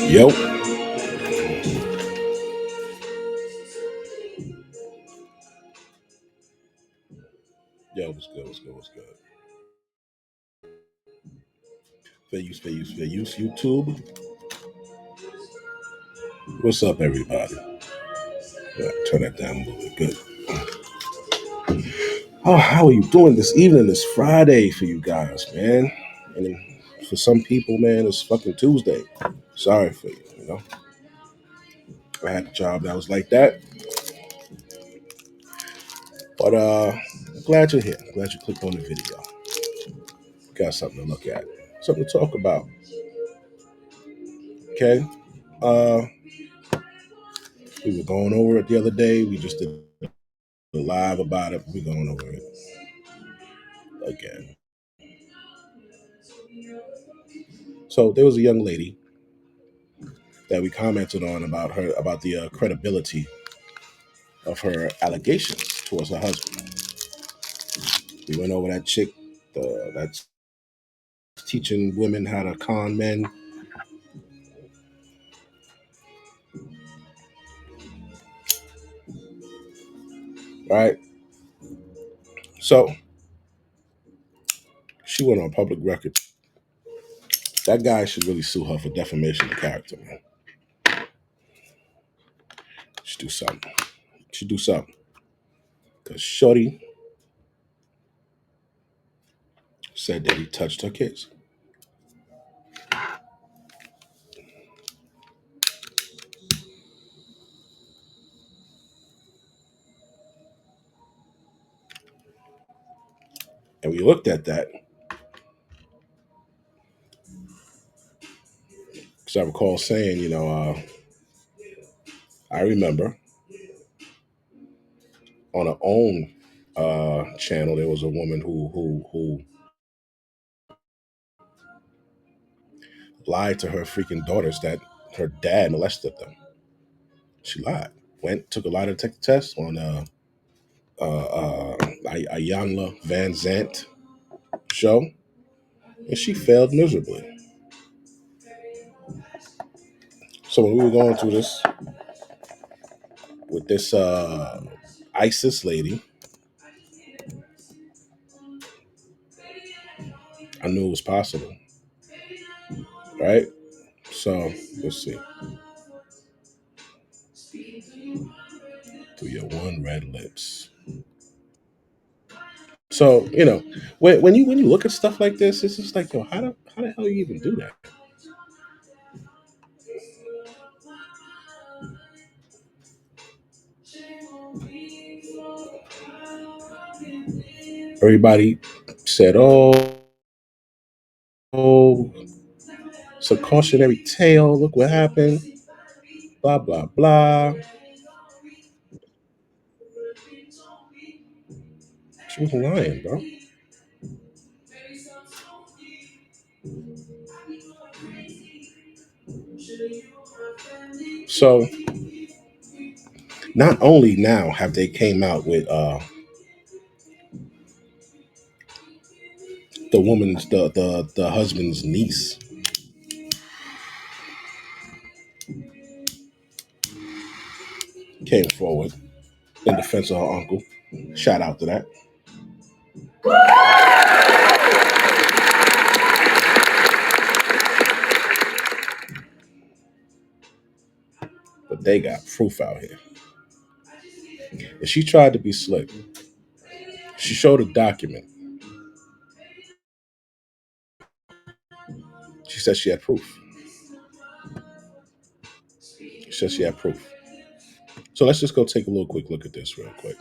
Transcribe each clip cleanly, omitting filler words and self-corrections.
Yo, yo, what's good? What's good? What's good? Fair use. YouTube. What's up, everybody? Turn that down a little bit. Good. Oh, how are you doing this evening? This Friday for you guys, man. And for some people, man, it's fucking Tuesday. Sorry for you. I had a job that was like that, but I'm glad you're here. I'm glad you clicked on the video. Got something to look at, something to talk about. Okay. Uh, we were going over it the other day. We just did a live about it. We're going over it again. So there was a young lady that we commented on about the credibility of her allegations towards her husband. We went over that chick that's teaching women how to con men, right? So she went on public record. That guy should really sue her for defamation of character, man. Should do something. Should do something. Because Shorty said that he touched her kids. And we looked at that, because I recall saying, I remember on her own channel, there was a woman who lied to her freaking daughters that her dad molested them. She lied. Went took a lie detector test on Ayanla Van Zant show, and she failed miserably. So when we were going through this with this ISIS lady, I knew it was possible, right? So let's see. Through your one red lips. So when you look at stuff like this, it's just like, yo, how the hell you even do that? Everybody said, oh, it's a cautionary tale. Look what happened. Blah blah blah. She was lying, bro. So not only now have they came out with the husband's niece came forward in defense of her uncle. Shout out to that. But they got proof out here. And she tried to be slick. She showed a document. She said she had proof. She said she had proof. So let's just go take a little quick look at this real quick.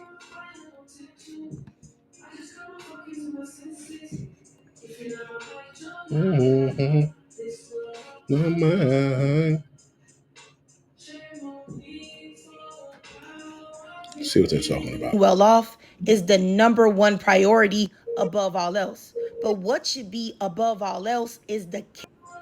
Mm-hmm. My mind. See what they're talking about. Well off is the number one priority above all else. But what should be above all else is the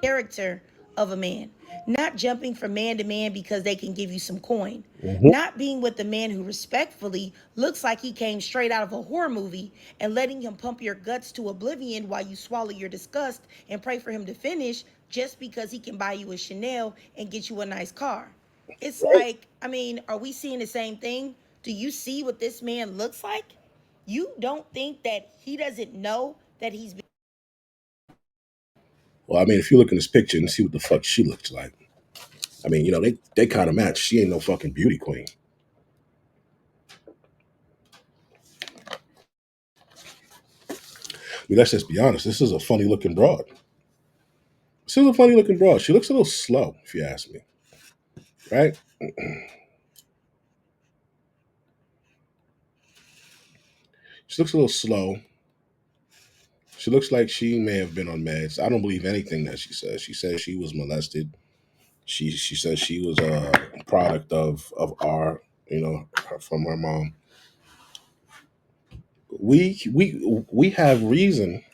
character of a man, not jumping from man to man because they can give you some coin, Mhm. not being with the man who respectfully looks like he came straight out of a horror movie and letting him pump your guts to oblivion while you swallow your disgust and pray for him to finish just because he can buy you a Chanel and get you a nice car. It's Right. like, I mean, are we seeing the same thing? Do you see what this man looks like? You don't think that he doesn't know that he's been. Well, I mean, if you look in this picture and see what the fuck she looks like, I mean, they kind of match. She ain't no fucking beauty queen. I mean, let's just be honest. This is a funny looking broad. This is a funny looking broad. She looks a little slow, if you ask me. Right? She looks a little slow. She looks like she may have been on meds. I don't believe anything that she says. She says she was molested. She says she was a product of our, from her mom. We have reason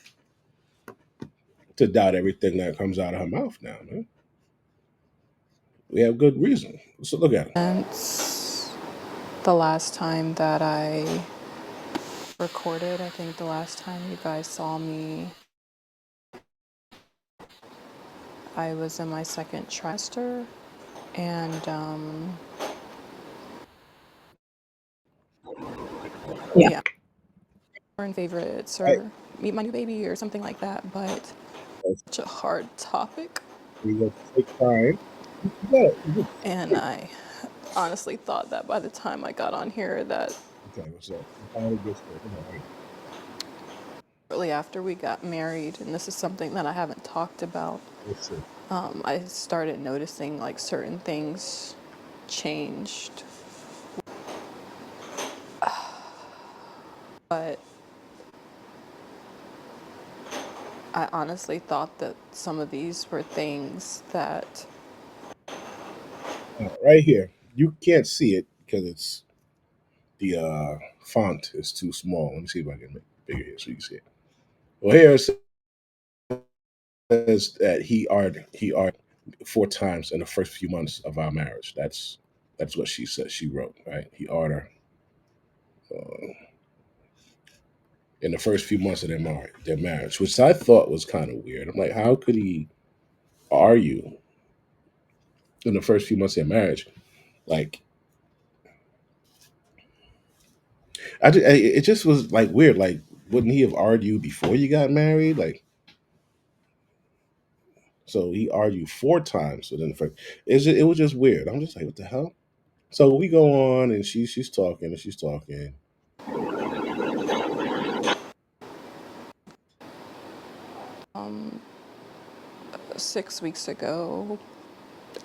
to doubt everything that comes out of her mouth now, man. We have good reason. So look at it. Since the last time that I recorded, I think the last time you guys saw me, I was in my second trimester, and yeah, foreign favorites Right. or meet my new baby or something like that, but such a hard topic, We go take time. Yeah. and I honestly thought that by the time I got on here that Okay, what's up? Finally gets there. Come on, right? shortly after we got married, and this is something that I haven't talked about, Let's see. I started noticing like certain things changed. But I honestly thought that some of these were things that Right here. You can't see it because it's the font is too small. Let me see if I can make it bigger here so you can see it. Well, here it says that he argued 4 times in the first few months of our marriage. That's what she said. She wrote, right. He argued in the first few months of their marriage, which I thought was kind of weird. I'm like, how could he argue in the first few months of their marriage? Like, it just was like weird. Like, wouldn't he have argued before you got married? Like, so he argued 4 times within the first. It was just weird. I'm just like, what the hell? So we go on, and she's talking and she's talking. 6 weeks ago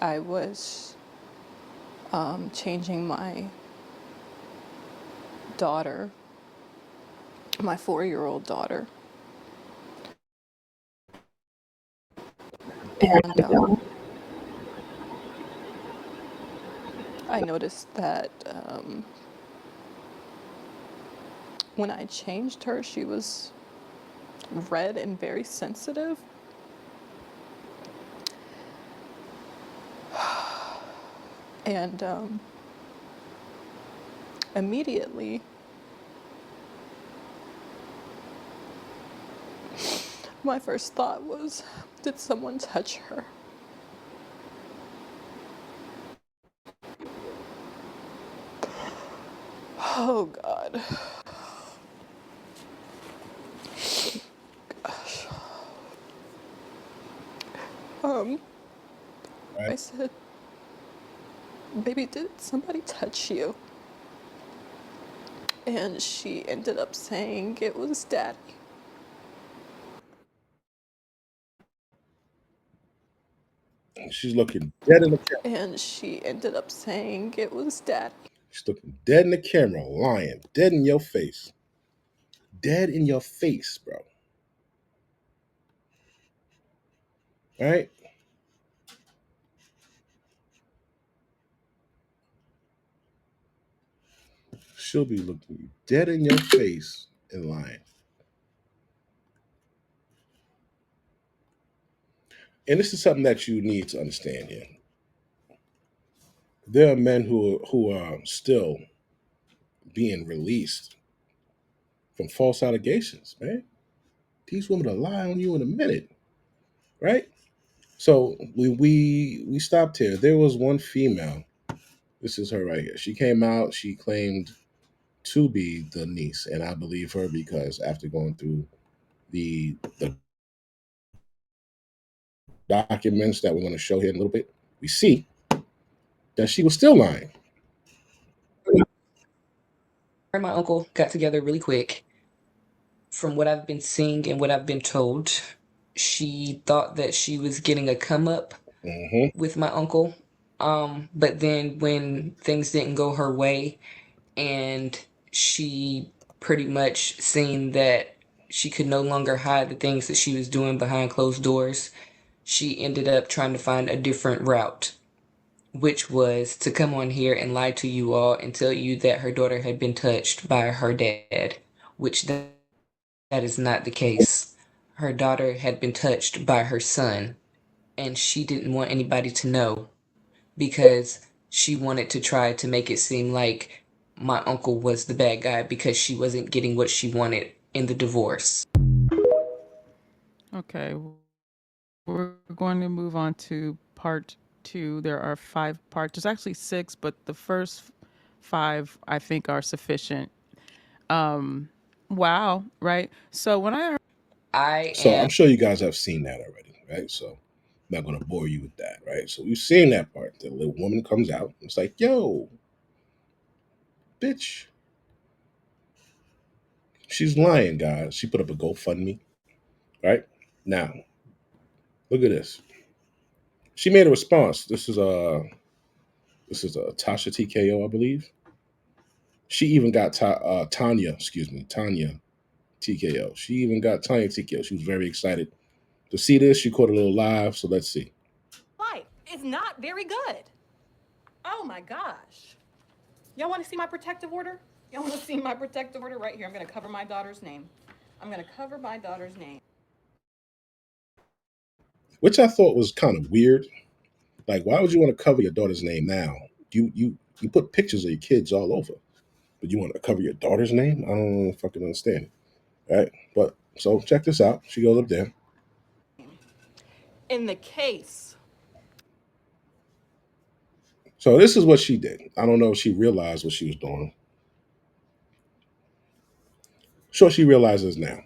I was changing my daughter, my 4-year-old daughter, and I noticed that when I changed her, she was red and very sensitive. And immediately, my first thought was, did someone touch her? Oh, God. Um, I Right? said, baby, did somebody touch you? And she ended up saying it was daddy. She's looking dead in the camera. And she ended up saying it was daddy. She's looking dead in the camera, lying, dead in your face, dead in your face, bro. Right? She'll be looking you dead in your face and lying. And this is something that you need to understand here. There are men who are still being released from false allegations, man. These women will lie on you in a minute, right? So we stopped here. There was one female. This is her right here. She came out. She claimed to be the niece, and I believe her because after going through the documents that we're going to show here in a little bit, we see that she was still lying. Her and my uncle got together really quick. From what I've been seeing and what I've been told, she thought that she was getting a come up with my uncle. But then when things didn't go her way and she pretty much seen that she could no longer hide the things that she was doing behind closed doors, she ended up trying to find a different route, which was to come on here and lie to you all and tell you that her daughter had been touched by her dad, which that is not the case. Her daughter had been touched by her son, and she didn't want anybody to know because she wanted to try to make it seem like my uncle was the bad guy because she wasn't getting what she wanted in the divorce. Okay, we're going to move on to part 2. There are 5 parts. There's actually 6, but the first 5 I think are sufficient. Wow, right? So when I heard So I'm sure you guys have seen that already, right? So I'm not going to bore you with that, right? So we've seen that part. The little woman comes out. And it's like, yo, bitch. She's lying, guys. She put up a GoFundMe, right? Now, look at this. She made a response. This is a Tasha TKO, I believe. She even got Tanya TKO. She even got Tanya TKO. She was very excited to see this. She caught a little live, so let's see. Life is not very good. Oh my gosh. Y'all want to see my protective order? Y'all want to see my protective order right here? I'm going to cover my daughter's name. I'm going to cover my daughter's name. Which I thought was kind of weird. Like, why would you want to cover your daughter's name now? You put pictures of your kids all over, but you want to cover your daughter's name? I don't fucking understand it. Right? But so check this out. She goes up there. In the case. So this is what she did. I don't know if she realized what she was doing. Sure, she realizes now.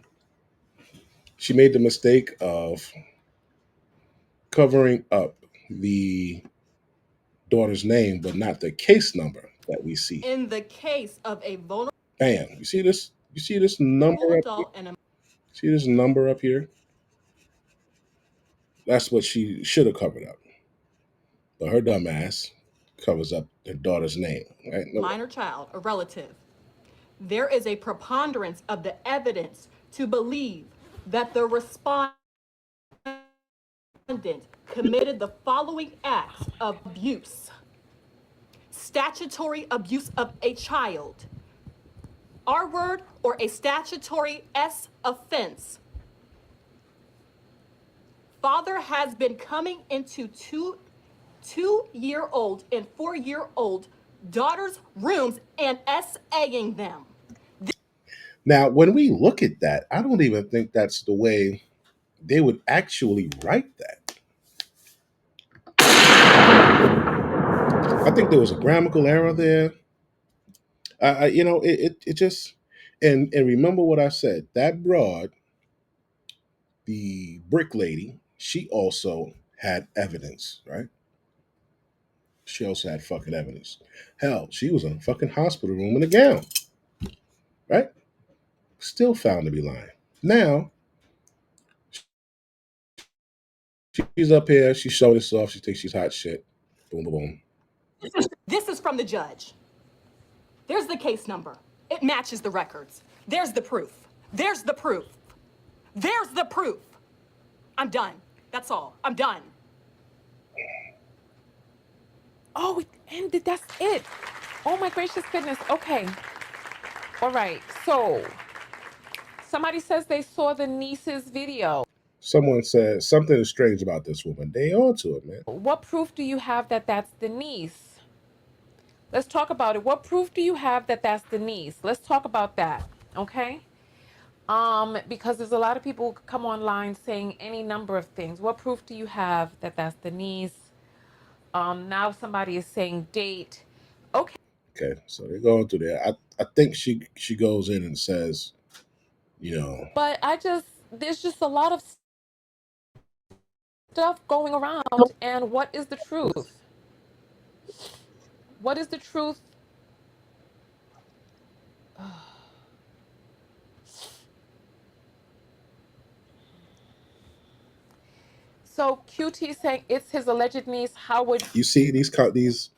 She made the mistake of covering up the daughter's name, but not the case number that we see. In the case of a vulnerable Bam. You see this? You see this number? adult and a See this number up here? That's what she should have covered up. But her dumb ass covers up her daughter's name. Right? No. minor child, a relative, there is a preponderance of the evidence to believe that the respondent committed the following acts of abuse. Statutory abuse of a child, R word, or a statutory S offense. Father has been coming into two-year-old and 4-year-old daughters' rooms and SAing them. Now, when we look at that, I don't even think that's the way they would actually write that. I think there was a grammatical error there. It just and remember what I said. That broad, the brick lady, she also had evidence, right? She also had fucking evidence. Hell, she was in a fucking hospital room in a gown, right? Still found to be lying. Now, she's up here. She showed us off. She thinks she's hot shit. Boom, boom, boom. This is from the judge. There's the case number. It matches the records. There's the proof. There's the proof. There's the proof. I'm done. That's all. I'm done. Oh, it ended. That's it. Oh my gracious goodness. Okay. All right. So somebody says they saw the niece's video. Someone said something is strange about this woman. They on to it, man. What proof do you have that that's Denise? Let's talk about it. What proof do you have that that's Denise? Let's talk about that, okay? Because there's a lot of people who come online saying any number of things. What proof do you have that that's Denise? Now somebody is saying date. Okay. Okay, so they're going through there. I think she goes in and says, you know, But there's just a lot of stuff going around. And what is the truth? What is the truth? So QT saying it's his alleged niece. How would you see these comments?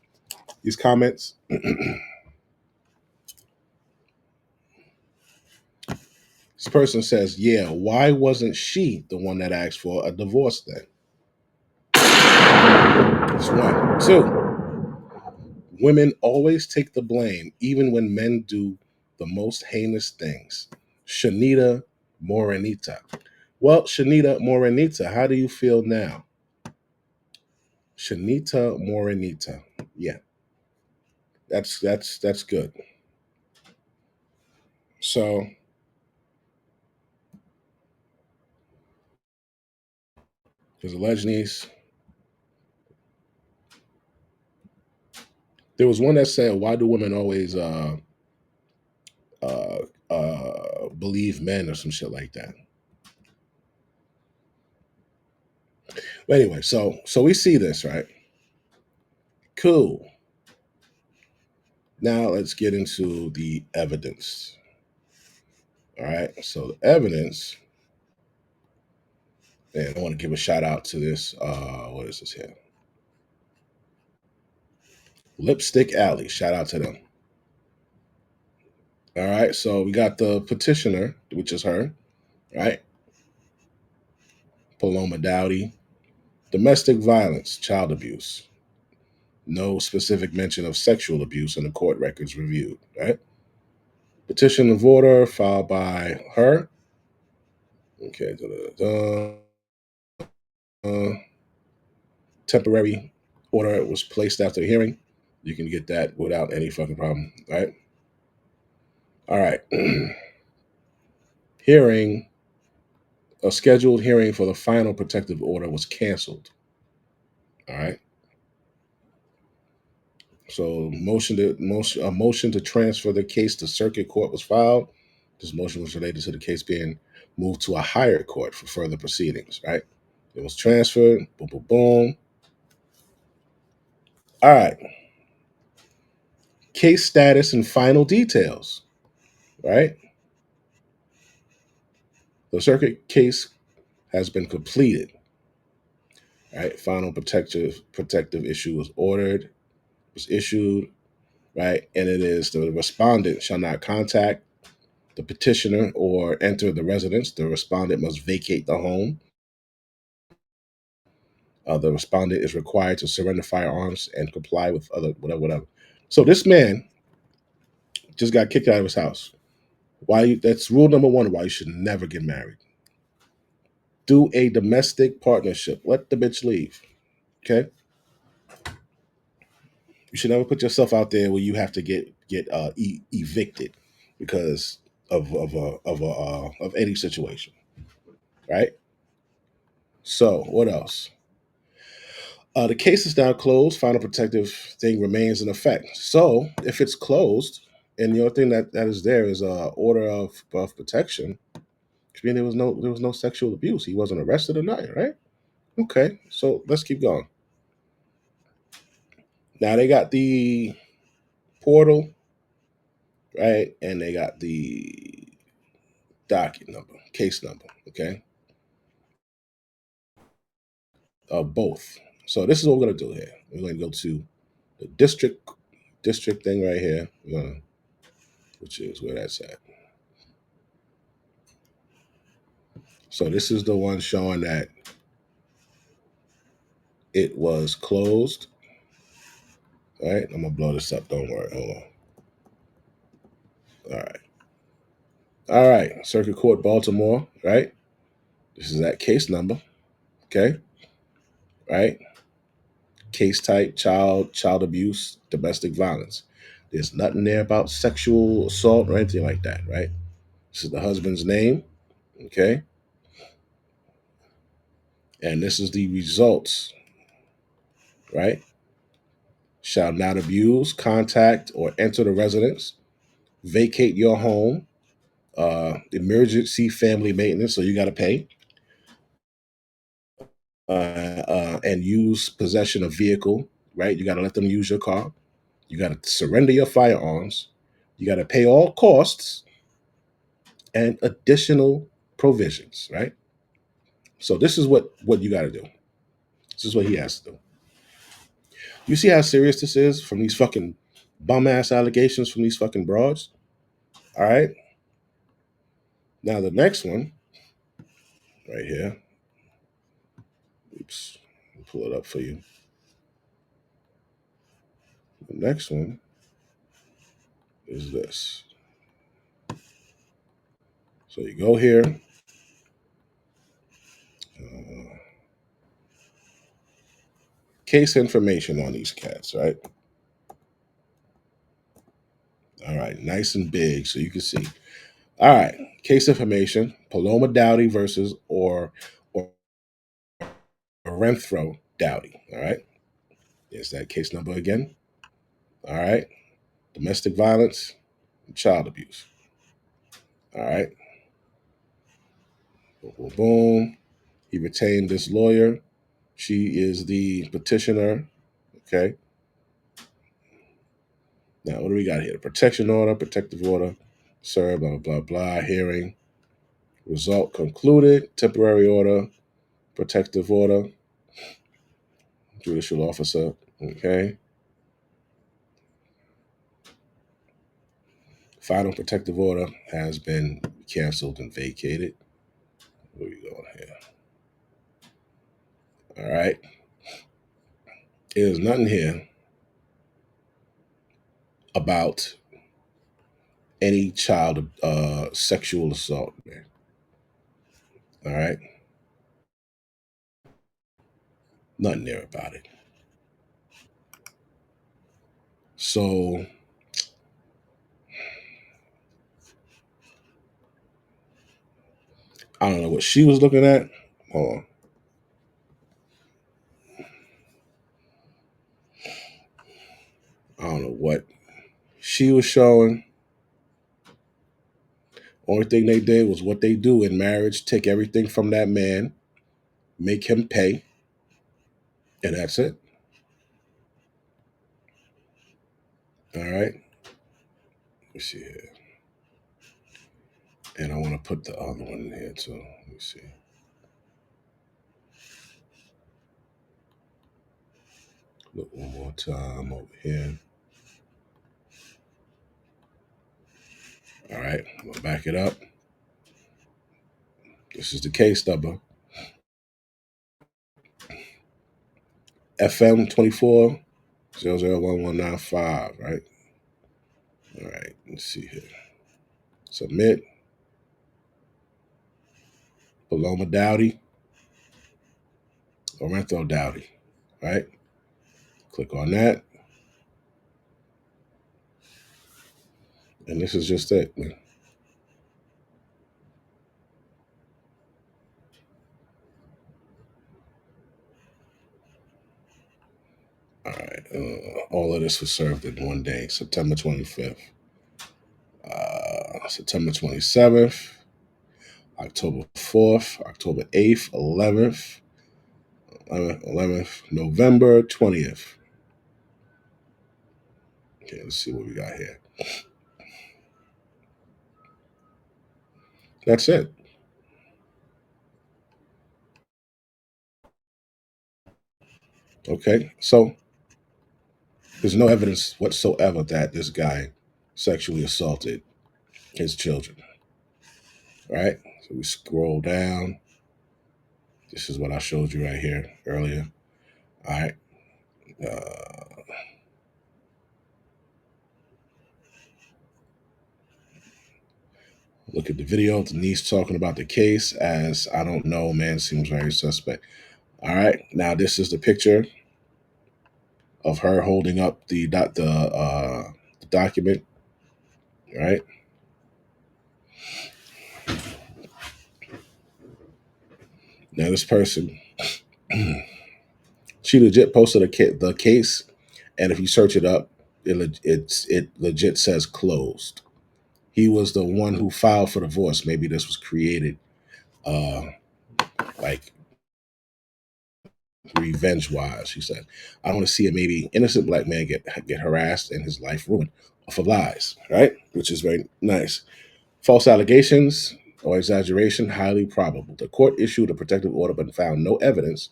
This person says, yeah, why wasn't she the one that asked for a divorce then? That's one. Two, women always take the blame, even when men do the most heinous things. Shanita Morenita. Well, Shanita Morenita, how do you feel now? Shanita Morenita. Yeah, that's good. So his alleged niece. There was one that said, "Why do women always believe men or some shit like that?" But anyway, so we see this, right? Cool. Now let's get into the evidence. All right. So the evidence, and I want to give a shout out to this. What is this here? Lipstick Alley. Shout out to them. All right. So we got the petitioner, which is her, right? Paloma Dowdy. Domestic violence, child abuse. No specific mention of sexual abuse in the court records reviewed, right? Petition of order filed by her. Okay. Temporary order was placed after the hearing. You can get that without any fucking problem, right? All right. Hearing, a scheduled hearing for the final protective order was canceled. All right. So a motion to transfer the case to circuit court was filed. This motion was related to the case being moved to a higher court for further proceedings, right? It was transferred. Boom, boom, boom. All right. Case status and final details, right? The circuit case has been completed. Right? Final protective issue was issued, right? And it is the respondent shall not contact the petitioner or enter the residence. The respondent must vacate the home. The respondent is required to surrender firearms and comply with other whatever. So this man just got kicked out of his house. That's rule number one why you should never get married. Do a domestic partnership. Let the bitch leave. Okay? You should never put yourself out there where you have to get evicted because of any situation, right? So what else? The case is now closed. Final protective thing remains in effect. So if it's closed, and the only thing that is there is a order of protection, which means there was no sexual abuse. He wasn't arrested or nothing, right? Okay, so let's keep going. Now they got the portal, right, and they got the docket number, case number, okay? Both. So this is what we're gonna do here. We're gonna go to the district thing right here. Which is where that's at. So this is the one showing that it was closed. All right, I'm gonna blow this up. Don't worry. Hold on. All right. Circuit Court, Baltimore. Right. This is that case number. Okay. Right. Case type, child abuse, domestic violence. There's nothing there about sexual assault or anything like that, right? This is the husband's name. Okay. And this is the results, right? Shall not abuse, contact, or enter the residence, vacate your home, emergency family maintenance, so you got to pay, and use possession of vehicle, right? You got to let them use your car. You got to surrender your firearms. You got to pay all costs and additional provisions, right? So this is what you got to do. This is what he has to do. You see how serious this is from these fucking bum ass allegations from these fucking broads? All right. Now the next one, right here. Oops. Let me pull it up for you. The next one is this. So you go here. Case information on these cats, right? All right, nice and big so you can see. All right, case information: Paloma Dowdy versus or Renfro Dowdy. All right, there's that case number again. All right, domestic violence, and child abuse. All right, boom, boom, boom. He retained this lawyer. She is the petitioner. Okay. Now, what do we got here? Protection order, protective order, sir, blah, blah, blah, hearing. Result concluded. Temporary order, protective order, judicial officer. Okay. Final protective order has been canceled and vacated. Where we going here? All right. There's nothing here about any child sexual assault, man. All right. Nothing there about it. So I don't know what she was looking at. Hold on. I don't know what she was showing. Only thing they did was what they do in marriage: take everything from that man, make him pay, and that's it. All right. Let's see here. And I want to put the other one in here too. Let me see. Look one more time over here. All right. I'm going to back it up. This is the case number. FM 24 001195, right? All right. Let's see here. Submit. Paloma Dowdy. Lorenzo Dowdy, right? Click on that. And this is just it, man. All right. All of this was served in one day, September 25th, September 27th, October 4th, October 8th, 11th, 11th, November 20th. Okay, let's see what we got here. That's it. Okay, so there's no evidence whatsoever that this guy sexually assaulted his children. Right? So we scroll down. This is what I showed you right here earlier. All right. Look at the video of the niece talking about the case as I don't know, man, seems very suspect. All right, now this is the picture of her holding up the document. All right. Now this person, she legit posted the case, and if you search it up, it legit says closed. He was the one who filed for divorce. Maybe this was created, uh, like revenge wise. She said, "I don't want to see a maybe innocent black man get harassed and his life ruined for lies." Right, which is very nice. False allegations or exaggeration highly probable. The court issued a protective order but found no evidence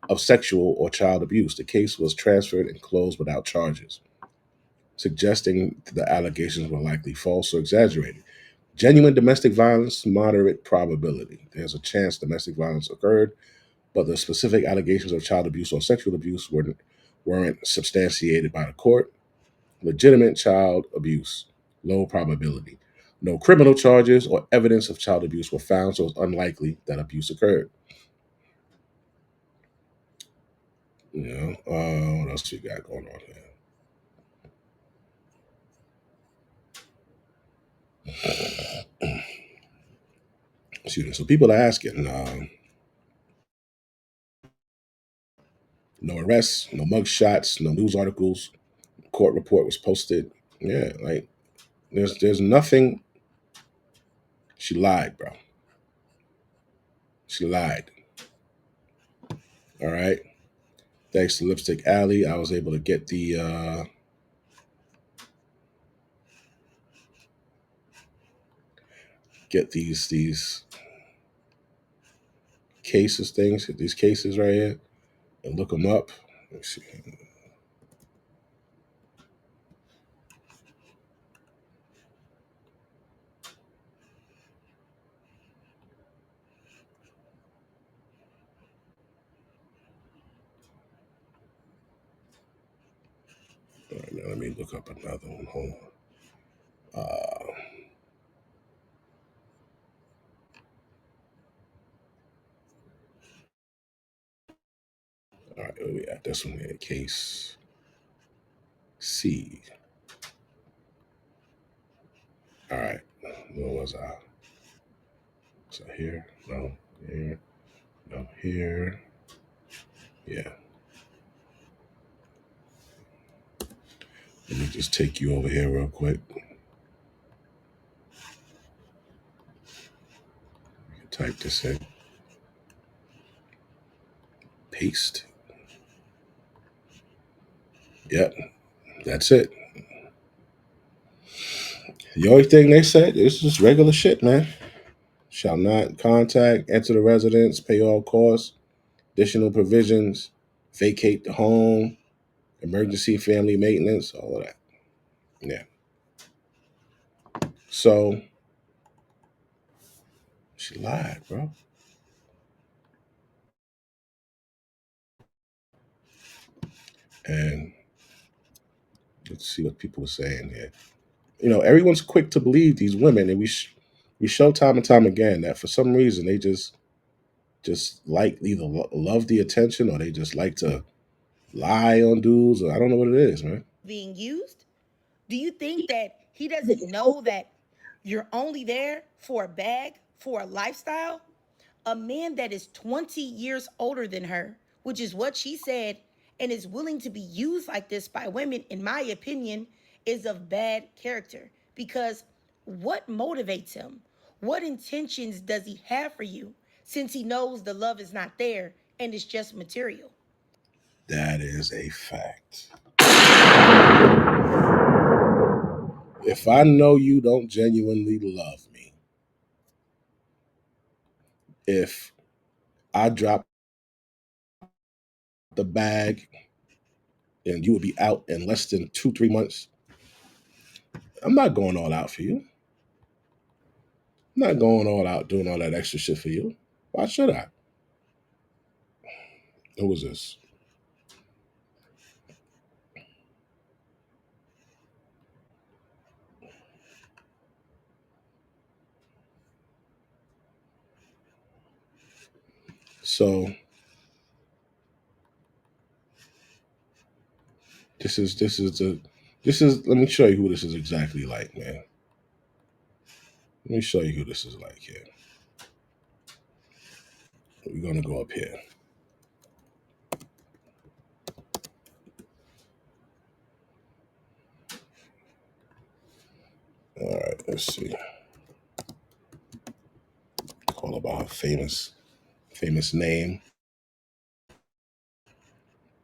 of sexual or child abuse. The case was transferred and closed without charges, suggesting the allegations were likely false or exaggerated. Genuine domestic violence, moderate probability. There's a chance domestic violence occurred, but the specific allegations of child abuse or sexual abuse weren't substantiated by the court. Legitimate child abuse, low probability. No criminal charges or evidence of child abuse were found, so it's unlikely that abuse occurred. What else we got going on here? Excuse me. So people are asking, no arrests, no mug shots, no news articles. Court report was posted. Yeah, like there's nothing. She lied, bro. She lied. All right. Thanks to Lipstick Alley, I was able to get these these cases right here, and look them up. Let's see. All right, now let me look up another one. Hold on. All right, where we at? This one here, case C. All right, where was I? So here, no, here, no, here. Yeah. Let me just take you over here real quick. Type this in. Paste. Yep, that's it. The only thing they said is just regular shit, man. Shall not contact, enter the residence, pay all costs, additional provisions, vacate the home, emergency family maintenance, all of that. Yeah. So she lied, bro. And let's see what people are saying here. Everyone's quick to believe these women, and we show time and time again that for some reason they just like either love the attention or they just like to lie on dudes, or I don't know what it is, man. Being used? Do you think that he doesn't know that you're only there for a bag, for a lifestyle? A man that is 20 years older than her, which is what she said, and is willing to be used like this by women, in my opinion, is of bad character. Because what motivates him? What intentions does he have for you since he knows the love is not there and it's just material? That is a fact. If I know you don't genuinely love me, if I drop the bag and you will be out in less than 2-3 months, I'm not going all out for you. I'm not going all out doing all that extra shit for you. Why should I? Who was this? So this is let me show you who this is exactly like, man. Let me show you who this is like here. We're gonna go up here. All right, let's see. Call about her famous name.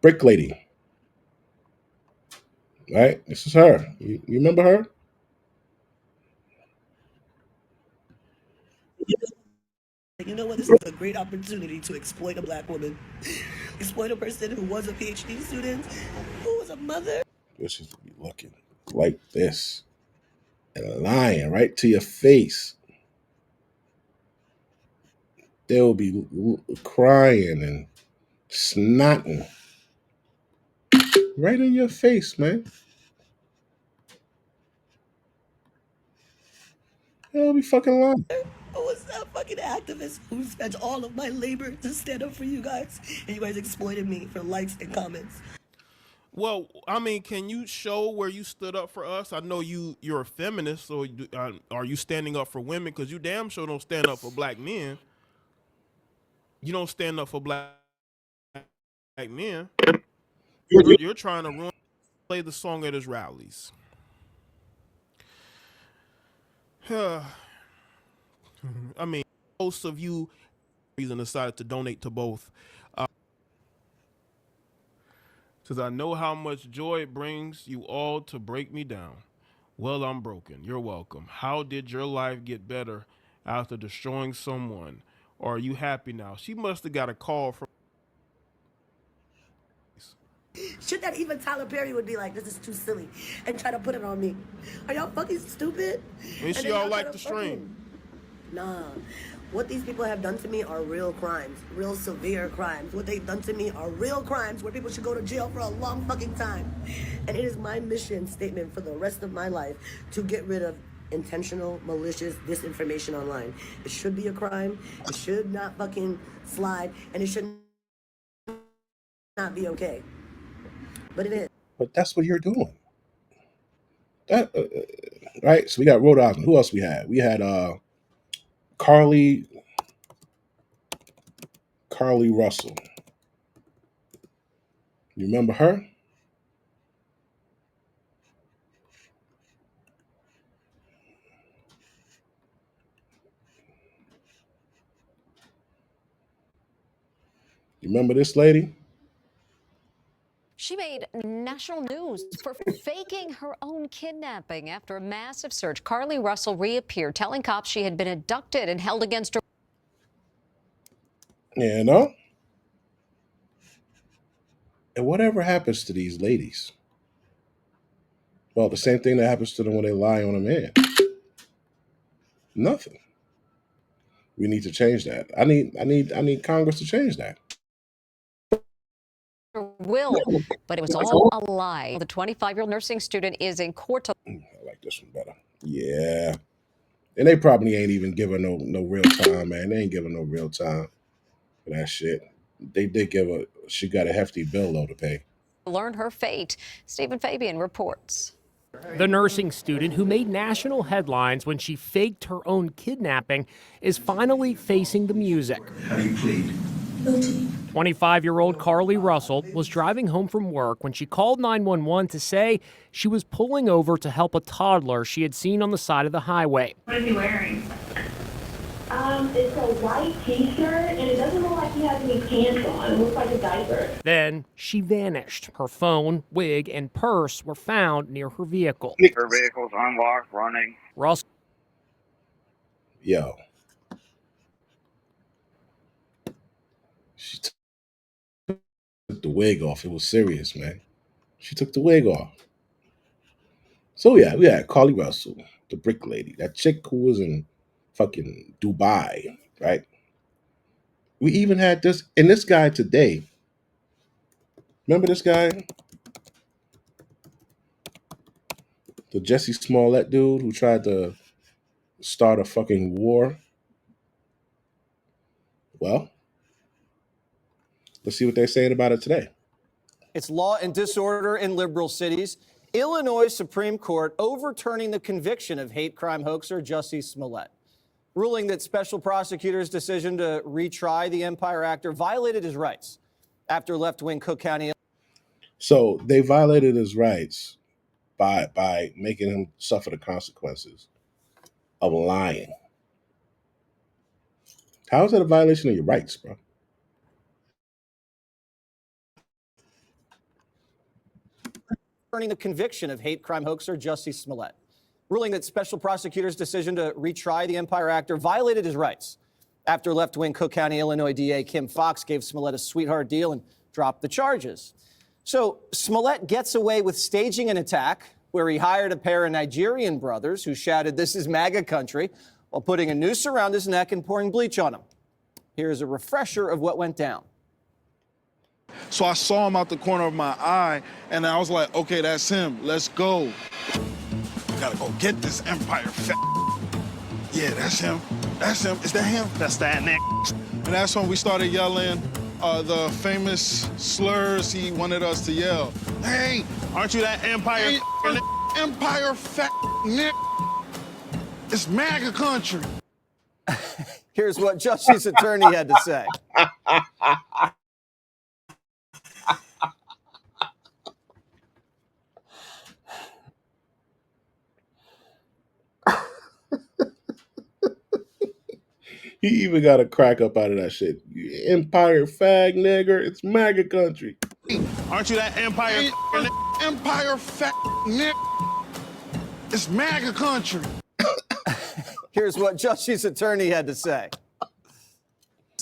Brick Lady. Right? This is her. You remember her? You know what? This is a great opportunity to exploit a black woman, exploit a person who was a PhD student, who was a mother. This is be looking like this and lying right to your face. They'll be crying and snotting right in your face, man. They'll be fucking lying. Who was a fucking activist who spent all of my labor to stand up for you guys, and you guys exploited me for likes and comments. Well, I mean, can you show where you stood up for us? I know you're a feminist, so are you standing up for women? Because you damn sure don't stand up for black men. You don't stand up for black men. You're trying to play the song at his rallies. I mean, most of you reason decided to donate to both. Because I know how much joy it brings you all to break me down. Well, I'm broken. You're welcome. How did your life get better after destroying someone? Or are you happy now? She must have got a call from. Shit that even Tyler Perry would be like, this is too silly, and try to put it on me. Are y'all fucking stupid? And she all like the stream. Nah. What these people have done to me are real crimes, real severe crimes. What they've done to me are real crimes where people should go to jail for a long fucking time. And it is my mission statement for the rest of my life to get rid of intentional, malicious disinformation online. It should be a crime. It should not fucking slide, and it should not be okay. But it is. But that's what you're doing. That right? So we got Rhode Island. Who else we had? We had Carly Russell. You remember her? You remember this lady? She made national news for faking her own kidnapping after a massive search. Carly Russell reappeared, telling cops she had been abducted and held against her. You know? And whatever happens to these ladies? Well, the same thing that happens to them when they lie on a man. Nothing. We need to change that. I need Congress to change that. Will, but it was all a lie. The 25-year-old nursing student is in court. I like this one better. Yeah. And they probably ain't even giving no real time, man. They ain't giving no real time for that shit. They did give her, she got a hefty bill though to pay. Learn her fate. Stephen Fabian reports. The nursing student who made national headlines when she faked her own kidnapping is finally facing the music. How do you plead? Guilty. 25-year-old Carly Russell was driving home from work when she called 911 to say she was pulling over to help a toddler she had seen on the side of the highway. What is he wearing? It's a white t-shirt, and it doesn't look like he has any pants on. It looks like a diaper. Then she vanished. Her phone, wig, and purse were found near her vehicle. Her vehicle's unlocked, running. Russell. Yo. She took the wig off. It was serious, man. She took the wig off. So yeah, we had Carly Russell, the brick lady, that chick who was in fucking Dubai, right? We even had this guy today. Remember this guy? The Jesse Smollett dude who tried to start a fucking war? Well, Let's see what they're saying about it today. It's law and disorder in liberal cities. Illinois Supreme Court overturning the conviction of hate crime hoaxer Jussie Smollett, ruling that special prosecutors' decision to retry the Empire actor violated his rights after left-wing Cook County. So they violated his rights by making him suffer the consequences of lying. How is that a violation of your rights, bro? Overturning the conviction of hate crime hoaxer Jussie Smollett, ruling that special prosecutors' decision to retry the Empire actor violated his rights after left-wing Cook County, Illinois DA Kim Foxx gave Smollett a sweetheart deal and dropped the charges. So Smollett gets away with staging an attack where he hired a pair of Nigerian brothers who shouted, "This is MAGA country," while putting a noose around his neck and pouring bleach on him. Here's a refresher of what went down. So I saw him out the corner of my eye, and I was like, okay, that's him. Let's go. We gotta go get this Empire Yeah, that's him. That's him. Is that him? That's that Nick. And that's when we started yelling the famous slurs he wanted us to yell. Hey, aren't you that Empire Empire Nick? It's MAGA country. Here's what Jussie's attorney had to say. He even got a crack up out of that shit. Empire fag nigger, it's MAGA country. Aren't you that Empire Empire Nick? It's MAGA country. Here's what Jussie's attorney had to say.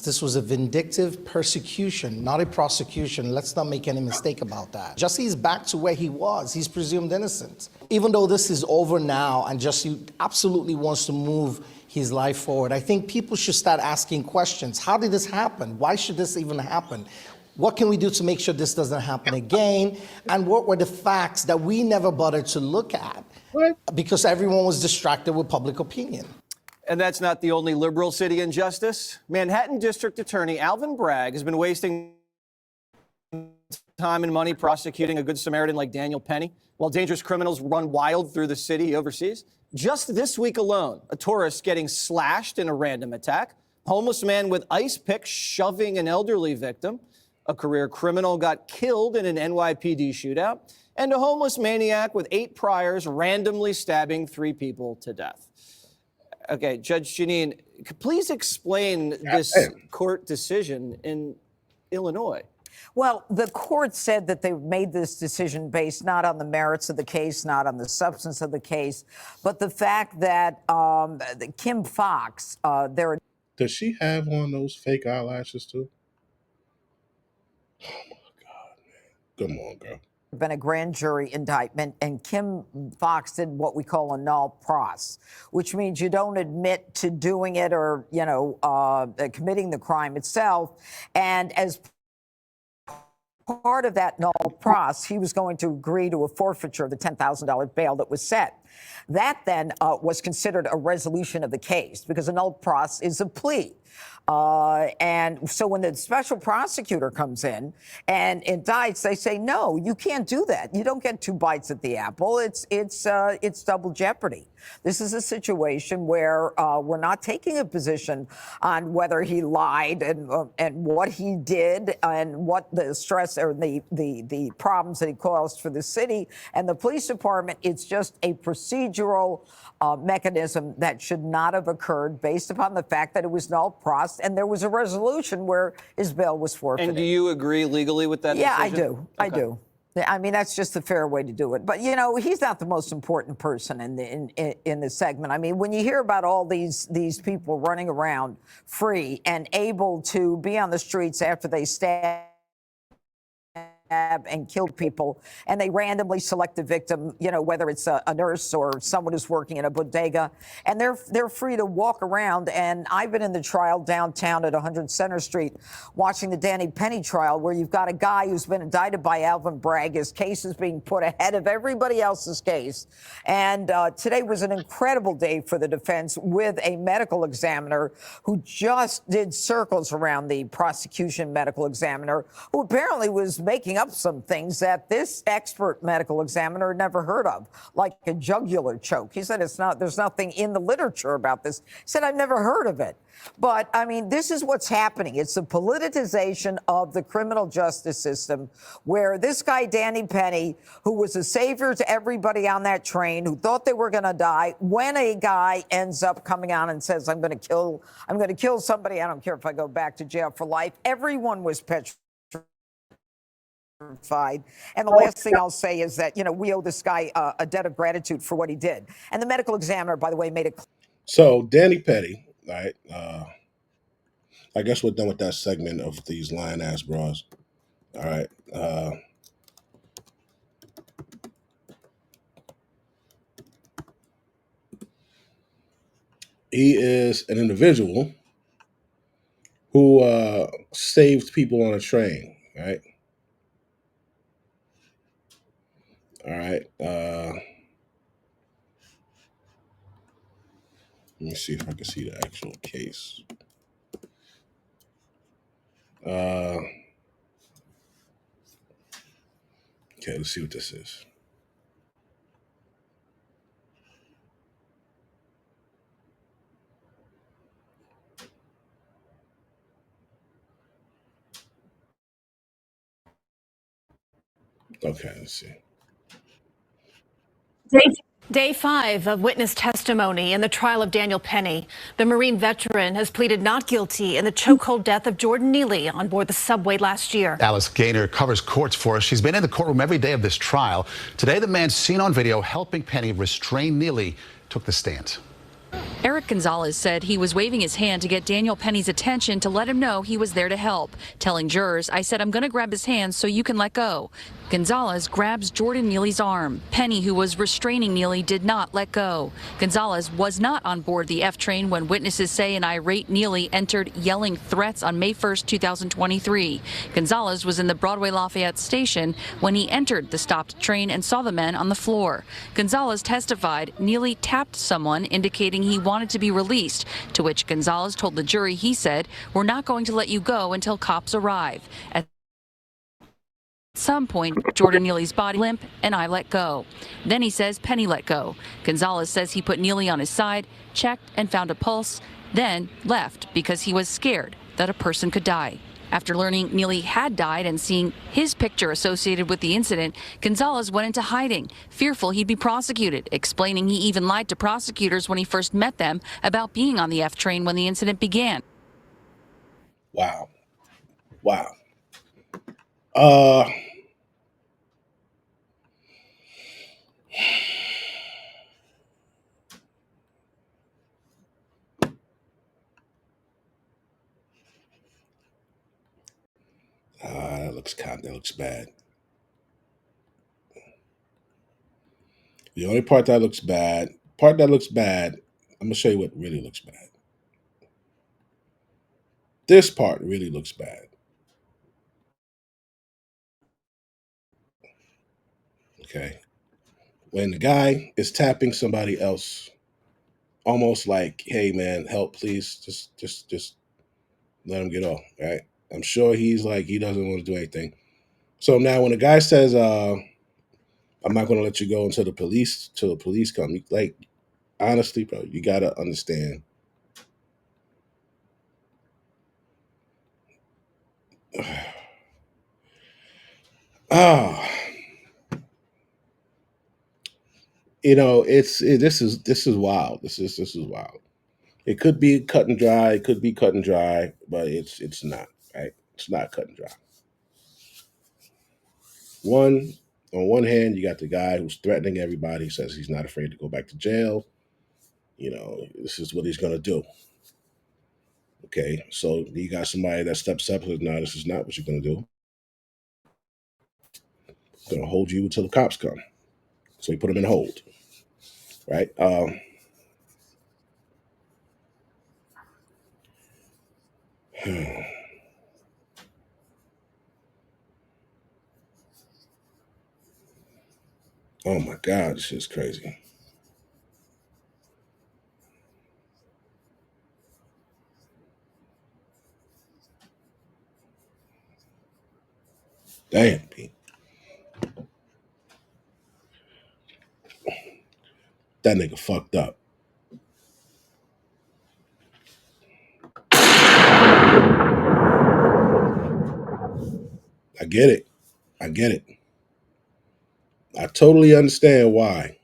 This was a vindictive persecution, not a prosecution. Let's not make any mistake about that. Jussie is back to where he was. He's presumed innocent. Even though this is over now and Jussie absolutely wants to move his life forward, I think people should start asking questions. How did this happen? Why should this even happen? What can we do to make sure this doesn't happen again? And what were the facts that we never bothered to look at? Because everyone was distracted with public opinion. And that's not the only liberal city injustice. Manhattan District Attorney Alvin Bragg has been wasting time and money prosecuting a Good Samaritan like Daniel Penny, while dangerous criminals run wild through the city he oversees. Just this week alone, a tourist getting slashed in a random attack, homeless man with ice picks shoving an elderly victim, a career criminal got killed in an NYPD shootout, and a homeless maniac with 8 priors randomly stabbing 3 people to death. Okay, Judge Jeanine, please explain this court decision in Illinois. Well, the court said that they made this decision based not on the merits of the case, not on the substance of the case, but the fact that Kim Foxx, Does she have on those fake eyelashes too? Oh my God, man. Come on, girl. been a grand jury indictment, and Kim Foxx did what we call a nol pros, which means you don't admit to doing it or, committing the crime itself. And as part of that nol pros, he was going to agree to a forfeiture of the $10,000 bail that was set. That then was considered a resolution of the case because a nol pros is a plea. And so when the special prosecutor comes in and indicts, they say, no, you can't do that. You don't get 2 bites at the apple. It's double jeopardy. This is a situation where we're not taking a position on whether he lied and what he did and what the stress or the problems that he caused for the city and the police department. It's just a procedural mechanism that should not have occurred based upon the fact that it was nol pros and there was a resolution where his bail was forfeited. And do you agree legally with that Yeah, decision? I do. I do. I mean, that's just the fair way to do it. But, he's not the most important person in the segment. I mean, when you hear about all these people running around free and able to be on the streets after they stab and kill people, and they randomly select a victim, you know, whether it's a nurse or someone who's working in a bodega, and they're free to walk around. And I've been in the trial downtown at 100 Center Street watching the Danny Penny trial, where you've got a guy who's been indicted by Alvin Bragg. His case is being put ahead of everybody else's case. And today was an incredible day for the defense, with a medical examiner who just did circles around the prosecution medical examiner, who apparently was making up some things that this expert medical examiner had never heard of, like a jugular choke. He said there's nothing in the literature about this. He said, I've never heard of it. But, I mean, this is what's happening. It's the politicization of the criminal justice system, where this guy, Danny Penny, who was a savior to everybody on that train, who thought they were going to die, when a guy ends up coming on and says, I'm going to kill somebody, I don't care if I go back to jail for life, everyone was petrified. And the last thing I'll say is that, you know, we owe this guy a debt of gratitude for what he did. And the medical examiner, by the way, made it clear. So Danny Petty, right? I guess we're done with that segment of these lying ass bras. All right. He is an individual who saved people on a train, right? All right. Let me see if I can see the actual case. Okay, let's see what this is. Okay, let's see. Day 5 of witness testimony in the trial of Daniel Penny. The Marine veteran has pleaded not guilty in the chokehold death of Jordan Neely on board the subway last year. Alice Gaynor covers courts for us. She's been in the courtroom every day of this trial. Today, the man seen on video helping Penny restrain Neely took the stand. Eric Gonzalez said he was waving his hand to get Daniel Penny's attention to let him know he was there to help, telling jurors, I said, I'm going to grab his hand so you can let go. Gonzalez grabs Jordan Neely's arm. Penny, who was restraining Neely, did not let go. Gonzalez was not on board the F train when witnesses say an irate Neely entered yelling threats on May 1st, 2023. Gonzalez was in the Broadway Lafayette station when he entered the stopped train and saw the men on the floor. Gonzalez testified Neely tapped someone, indicating he wanted to be released, to which Gonzalez told the jury he said, we're not going to let you go until cops arrive. At some point, Jordan Neely's body limp and I let go. Then he says Penny let go. Gonzalez says he put Neely on his side, checked and found a pulse, then left because he was scared that a person could die. After learning Neely had died and seeing his picture associated with the incident, Gonzalez went into hiding, fearful he'd be prosecuted, explaining he even lied to prosecutors when he first met them about being on the F train when the incident began. Wow. Wow. That looks bad. The only part that looks bad, I'm gonna show you what really looks bad. This part really looks bad. Okay. When the guy is tapping somebody else, almost like, hey man, help please, just let him get off, right? I'm sure he's like, he doesn't want to do anything. So now when a guy says, I'm not going to let you go until the police come, like, honestly, bro, you got to understand. You know, this is wild. This is wild. It could be cut and dry, but it's not, right? It's not cut and dry. On one hand, you got the guy who's threatening everybody, says he's not afraid to go back to jail. You know, this is what he's going to do. Okay, so you got somebody that steps up and says, no, this is not what you're going to do. Gonna hold you until the cops come. So he put him in hold. Right? Oh my God, this shit's crazy. Damn, Pete. That nigga fucked up. I get it. I get it. I totally understand why.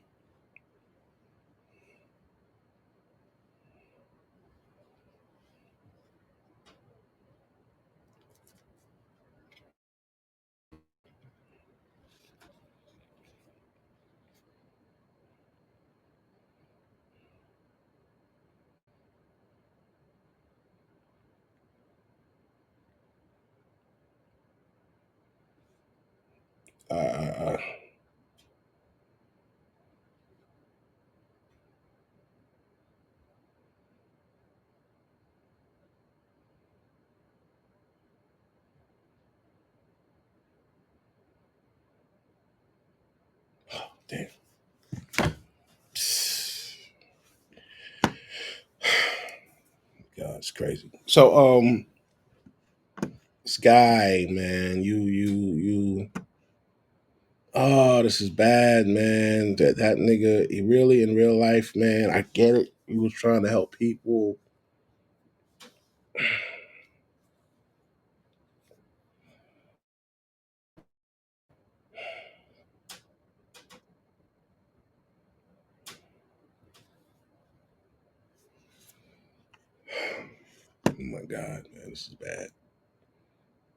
Damn. God, it's crazy. So, Sky, man, you. Oh, this is bad, man. That nigga, he really in real life, man. I get it. He was trying to help people. Oh my God, man, this is bad.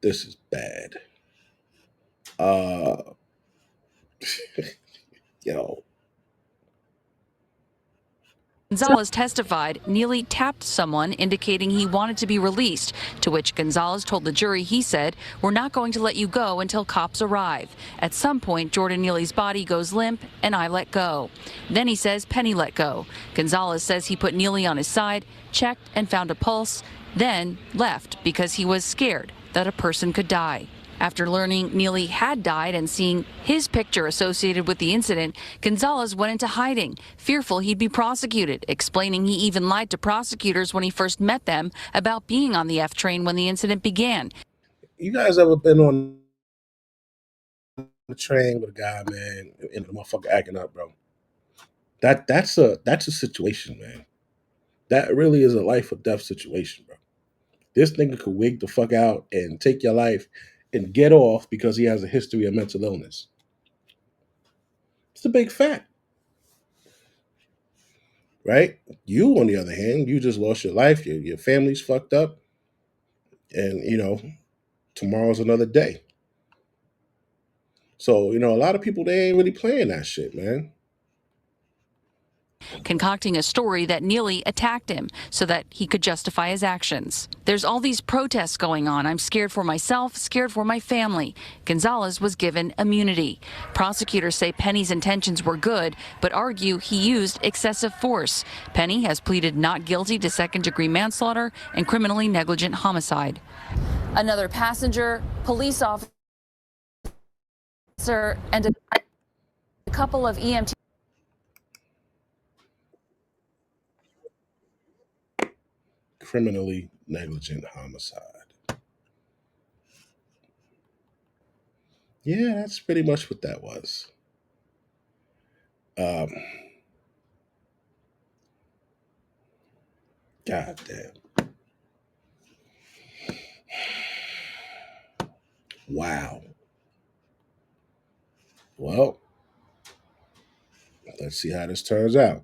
This is bad. Yo. Gonzalez testified Neely tapped someone indicating he wanted to be released, to which Gonzalez told the jury he said, "We're not going to let you go until cops arrive. At some point, Jordan Neely's body goes limp and I let go." Then he says Penny let go. Gonzalez says he put Neely on his side, checked and found a pulse, then left because he was scared that a person could die. After learning Neely had died and seeing his picture associated with the incident, Gonzalez went into hiding, fearful he'd be prosecuted, explaining he even lied to prosecutors when he first met them about being on the F train when the incident began. You guys ever been on the train with a guy, man, and the motherfucker acting up, bro? That's a situation, man. That really is a life or death situation, bro. This nigga could wig the fuck out and take your life and get off because he has a history of mental illness. It's a big fact. Right? You, on the other hand, you just lost your life. Your family's fucked up. And, tomorrow's another day. So, a lot of people, they ain't really playing that shit, man. Concocting a story that Neely attacked him so that he could justify his actions. There's all these protests going on. I'm scared for myself, scared for my family. Gonzalez was given immunity. Prosecutors say Penny's intentions were good, but argue he used excessive force. Penny has pleaded not guilty to second-degree manslaughter and criminally negligent homicide. Another passenger, police officer, and a couple of EMT. Criminally negligent homicide. Yeah, that's pretty much what that was. God damn. Wow. Well, let's see how this turns out.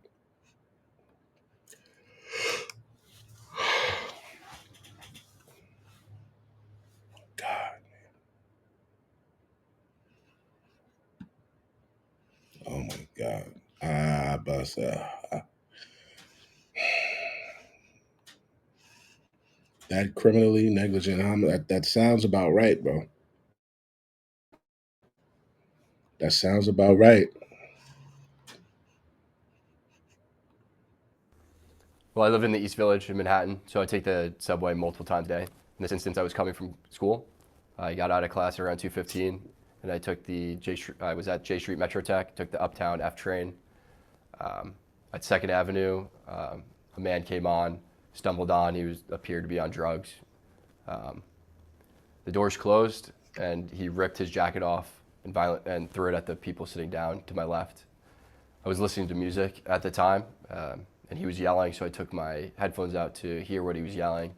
God. Oh my God. That criminally negligent homicide, that sounds about right, bro. That sounds about right. Well, I live in the East Village in Manhattan, so I take the subway multiple times a day. In this instance, I was coming from school. I got out of class around 2:15, and I took the I was at J Street Metro Tech, took the Uptown F train. At 2nd Avenue, a man came on, stumbled on. He appeared to be on drugs. The doors closed, and he ripped his jacket off and threw it at the people sitting down to my left. I was listening to music at the time, and he was yelling, so I took my headphones out to hear what he was yelling.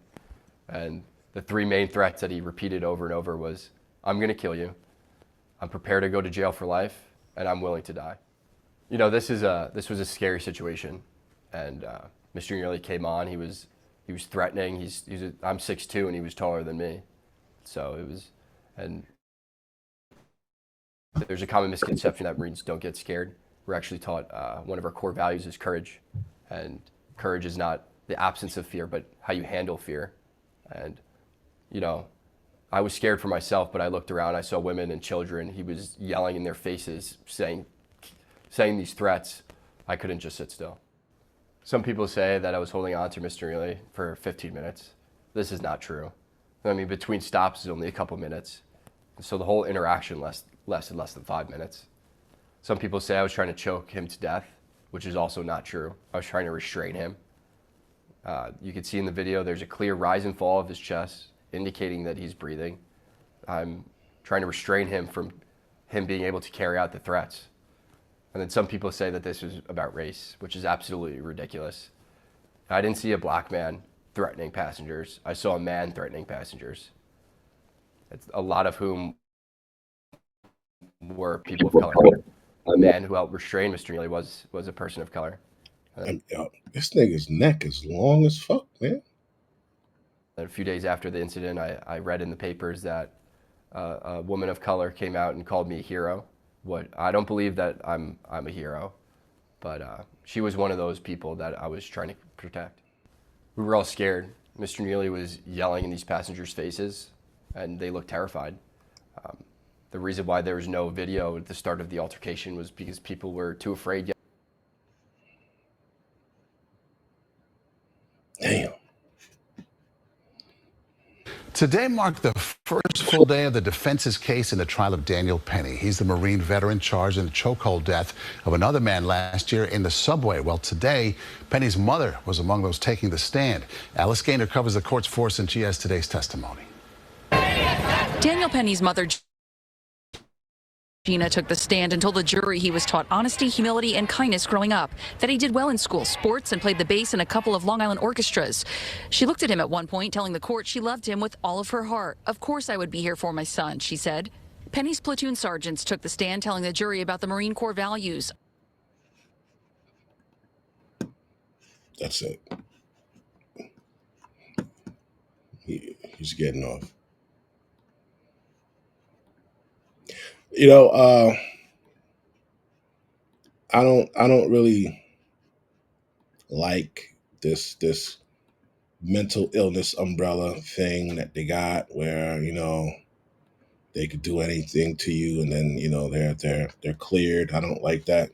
And the 3 main threats that he repeated over and over was, "I'm gonna kill you, I'm prepared to go to jail for life, and I'm willing to die." You know, this was a scary situation, and Mr. Neely came on. He was threatening. I'm 6'2", and he was taller than me, so it was. And there's a common misconception that Marines don't get scared. We're actually taught one of our core values is courage, and courage is not the absence of fear, but how you handle fear. And you know, I was scared for myself, but I looked around. I saw women and children. He was yelling in their faces, saying these threats. I couldn't just sit still. Some people say that I was holding on to Mr. Neely for 15 minutes. This is not true. I mean, between stops is only a couple minutes. So the whole interaction lasted less than 5 minutes. Some people say I was trying to choke him to death, which is also not true. I was trying to restrain him. You can see in the video, there's a clear rise and fall of his chest, indicating that he's breathing. I'm trying to restrain him from him being able to carry out the threats. And then some people say that this was about race, which is absolutely ridiculous. I didn't see a black man threatening passengers. I saw a man threatening passengers. A lot of whom were people of color. A man who helped restrain Mr. Neely was a person of color. This nigga's neck is long as fuck, man. A few days after the incident, I read in the papers that a woman of color came out and called me a hero. I don't believe that I'm a hero, but she was one of those people that I was trying to protect. We were all scared. Mr. Neely was yelling in these passengers' faces, and they looked terrified. The reason why there was no video at the start of the altercation was because people were too afraid. Damn. Today marked the first full day of the defense's case in the trial of Daniel Penny. He's the Marine veteran charged in the chokehold death of another man last year in the subway. Well, today, Penny's mother was among those taking the stand. Alice Gaynor covers the court's force, and she has today's testimony. Daniel Penny's mother, Gina, took the stand and told the jury he was taught honesty, humility, and kindness growing up, that he did well in school, sports, and played the bass in a couple of Long Island orchestras. She looked at him at one point, telling the court she loved him with all of her heart. "Of course I would be here for my son," she said. Penny's platoon sergeants took the stand, telling the jury about the Marine Corps values. That's it. He's getting off. You know, I don't really like this mental illness umbrella thing that they got, where they could do anything to you, and then they're cleared. I don't like that.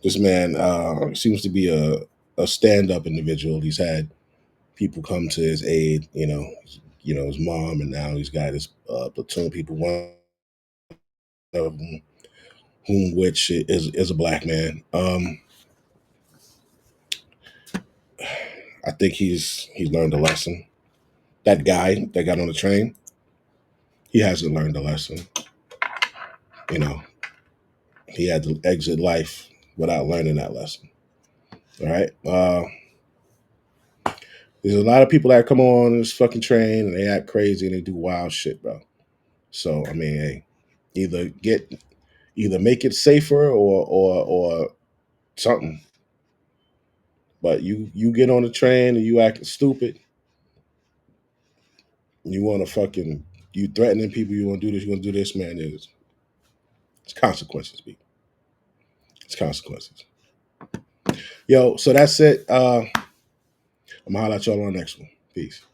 This man seems to be a stand-up individual. He's had people come to his aid. His mom, and now he's got his platoon people. One of them, which is a black man. I think he's learned a lesson. That guy that got on the train, he hasn't learned a lesson. He had to exit life without learning that lesson. All right. There's a lot of people that come on this fucking train and they act crazy and they do wild shit, bro. So I mean, hey, either make it safer or something. But you get on the train and you acting stupid. You want to you threatening people. You want to do this. You want to do this, man. It's consequences, people. It's consequences. Yo, so that's it. I'm gonna holler at y'all on the next one. Peace.